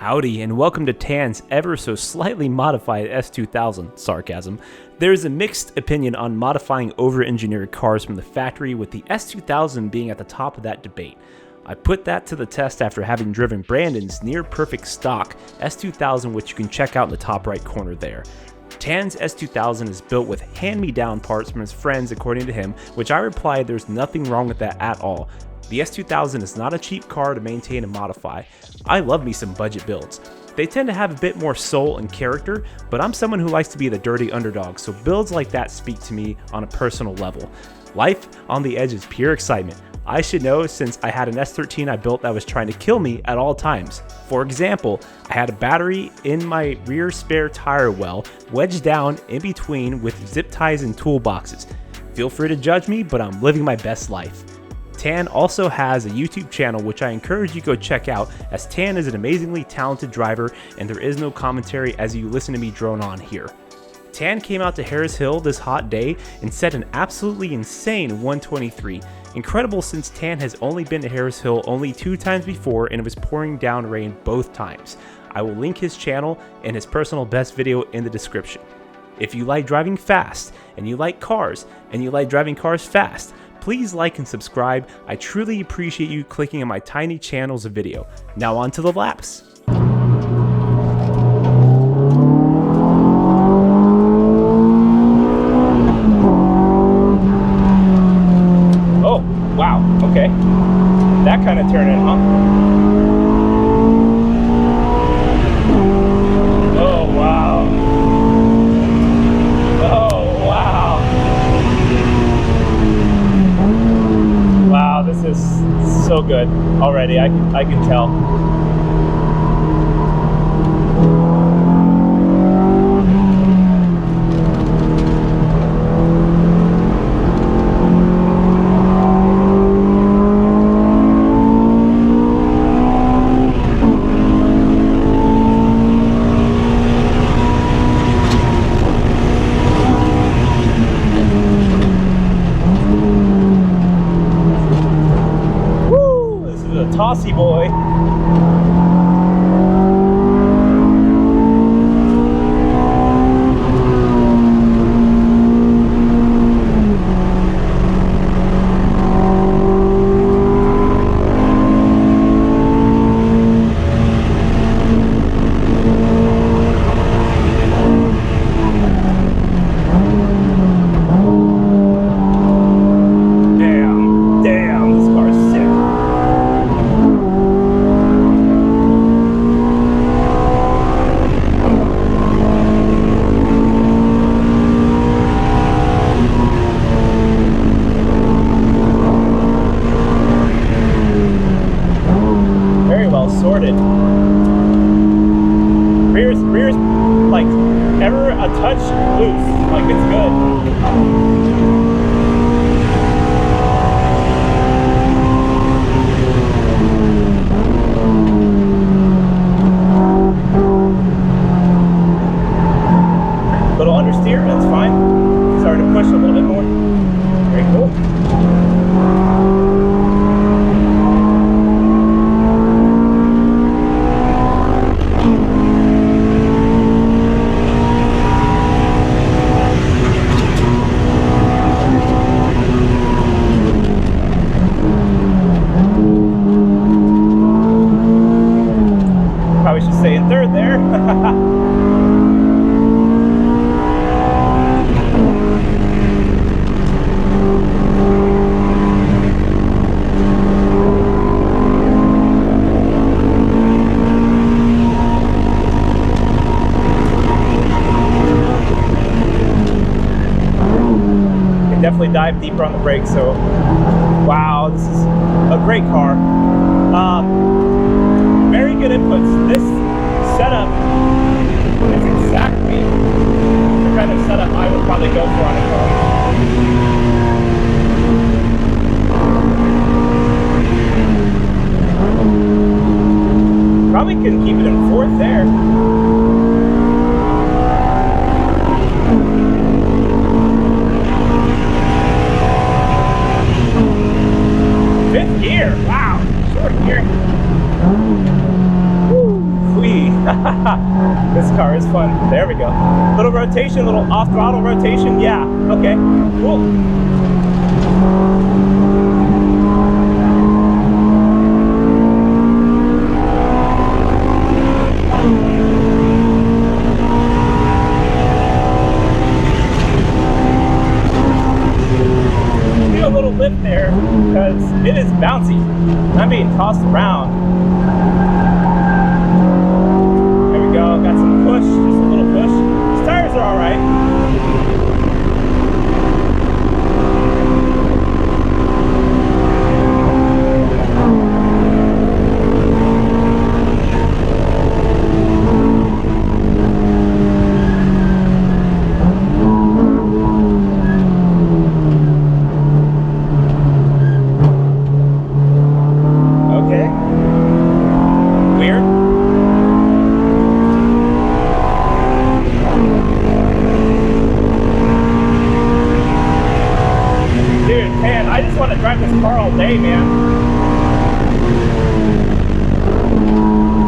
Howdy, and welcome to Tan's ever so slightly modified S2000, sarcasm. There is a mixed opinion on modifying over-engineered cars from the factory, with the S2000 being at the top of that debate. I put that to the test after having driven Brandon's near-perfect stock S2000, which you can check out in the top right corner there. Tan's S2000 is built with hand-me-down parts from his friends, according to him, which I replied there's nothing wrong with that at all. The S2000 is not a cheap car to maintain and modify. I love me some budget builds. They tend to have a bit more soul and character, but I'm someone who likes to be the dirty underdog, so builds like that speak to me on a personal level. Life on the edge is pure excitement. I should know, since I had an S13 I built that was trying to kill me at all times. For example, I had a battery in my rear spare tire well, wedged down in between with zip ties and toolboxes. Feel free to judge me, but I'm living my best life. Tan also has a YouTube channel, which I encourage you to go check out, as Tan is an amazingly talented driver and there is no commentary as you listen to me drone on here. Tan came out to Harris Hill this hot day and set an absolutely insane 123. Incredible, since Tan has only been to Harris Hill only 2 times before and it was pouring down rain both times. I will link his channel and his personal best video in the description. If you like driving fast and you like cars and you like driving cars fast, please like and subscribe. I truly appreciate you clicking on my tiny channel's video. Now on to the laps. Oh, wow, okay. That kind of turn in, huh? Oh, wow. Oh, wow. Wow, this is so good already. I can tell. Tossy boy. Sorted. Rear's like ever a touch loose, like it's good. Little understeer, that's fine. Starting to push a little bit more. Very cool. Probably should stay in third there. Can definitely dive deeper on the brakes, so wow, this is a great car. Very good inputs. This setup is exactly the kind of setup I would probably go for on a car. Probably can keep it in fourth there. Fifth gear, wow, short gear. Woo-wee. This car is fun. There we go. Little rotation, little off throttle rotation. Yeah, okay, cool. A little lift there because it is bouncy. I'm being tossed around. There we go. Got some push, just a little push. These tires are all right. Drive this car all day, man.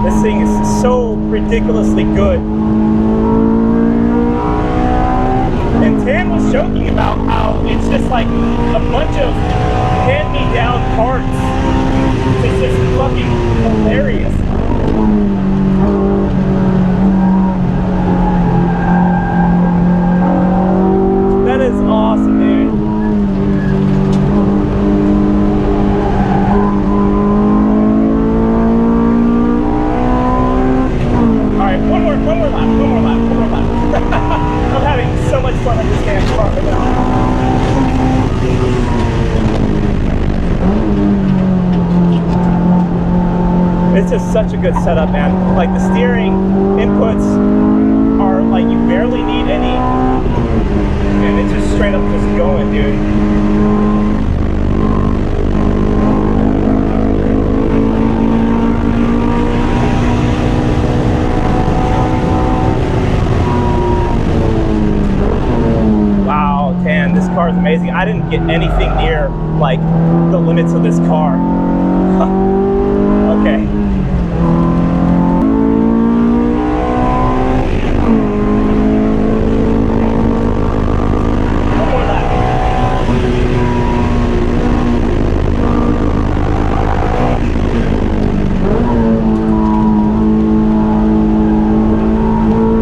This thing is so ridiculously good. And Tan was joking about how it's just like a bunch of hand-me-down parts. It's just fucking hilarious. That is awesome, dude. One more lap. I'm having so much fun on this damn car right now. It's just such a good setup, man. Like the steering inputs are like you barely need any, and it's just straight up just going, dude. And this car is amazing. I didn't get anything near like the limits of this car. Okay. One more lap.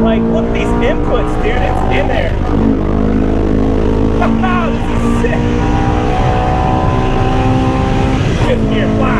Like, look at these inputs, dude. It's in there. This is sick. Fifth gear, wow.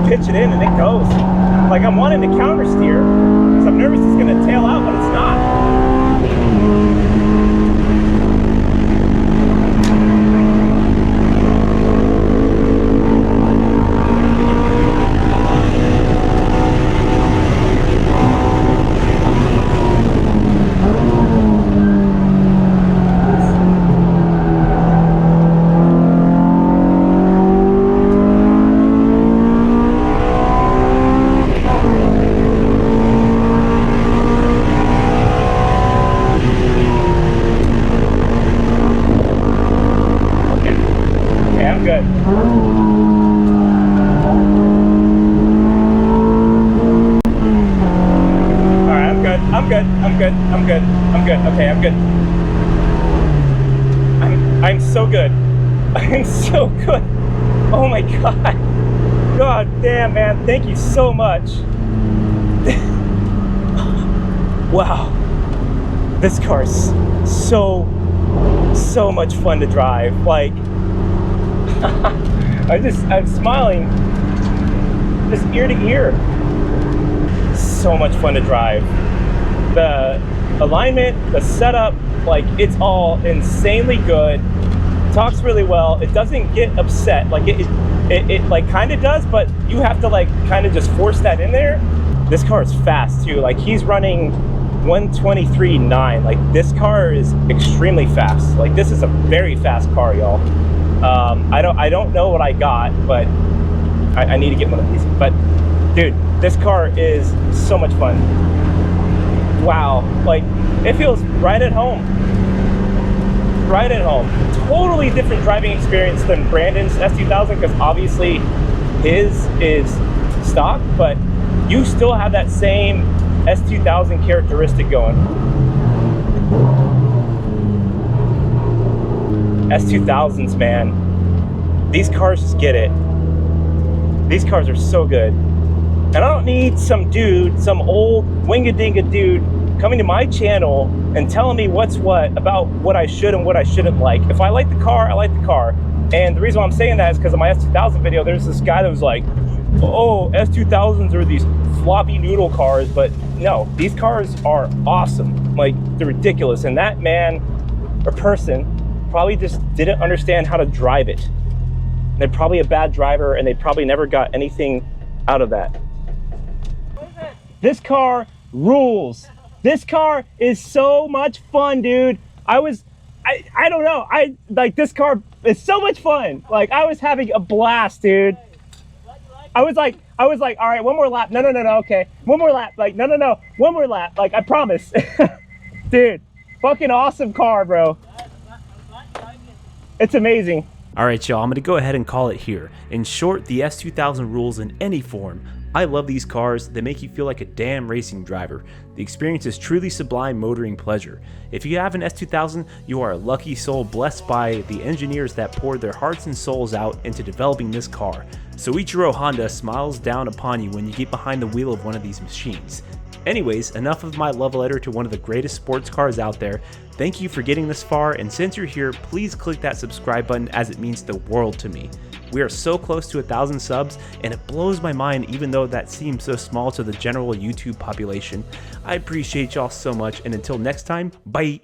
Pitch it in and it goes. Like I'm wanting to counter steer because I'm nervous it's going to tail out, but it's not. Good. Alright, I'm good. Okay, I'm good. I'm so good. I'm so good. Oh my god. God damn, man. Thank you so much. Wow. This car's so much fun to drive. Like, I'm smiling just ear to ear. So much fun to drive. The alignment, the setup, like it's all insanely good. Talks really well. It doesn't get upset. Like it like kind of does, but you have to like kind of just force that in there. This car is fast too. Like he's running 123.9. Like this car is extremely fast. Like this is a very fast car, y'all. I don't know what I got, but I need to get one of these. But dude, this car is so much fun. Wow, like it feels right at home. Right at home. Totally different driving experience than Brandon's S2000, because obviously his is stock, but you still have that same S2000 characteristic going. S2000s, man. These cars just get it. These cars are so good. And I don't need some dude, some old winga-dinga dude coming to my channel and telling me what's what about what I should and what I shouldn't like. If I like the car, I like the car. And the reason why I'm saying that is because of my S2000 video, there's this guy that was like, oh, S2000s are these floppy noodle cars, but no, these cars are awesome. Like, they're ridiculous. And that man or person probably just didn't understand how to drive it. They're probably a bad driver, and they probably never got anything out of that. This car rules. This car is so much fun, dude. I don't know. Like, this car is so much fun. Like, I was having a blast, dude. I was like, all right, one more lap. No, okay. One more lap. Like, no, one more lap. Like, I promise. Dude, fucking awesome car, bro. It's amazing. All right, y'all, I'm going to go ahead and call it here. In short, the S2000 rules in any form. I love these cars. They make you feel like a damn racing driver. The experience is truly sublime motoring pleasure. If you have an S2000, you are a lucky soul blessed by the engineers that poured their hearts and souls out into developing this car. Soichiro Honda smiles down upon you when you get behind the wheel of one of these machines. Anyways, enough of my love letter to one of the greatest sports cars out there. Thank you for getting this far, and since you're here, please click that subscribe button as it means the world to me. We are so close to 1,000 subs, and it blows my mind even though that seems so small to the general YouTube population. I appreciate y'all so much, and until next time, bye!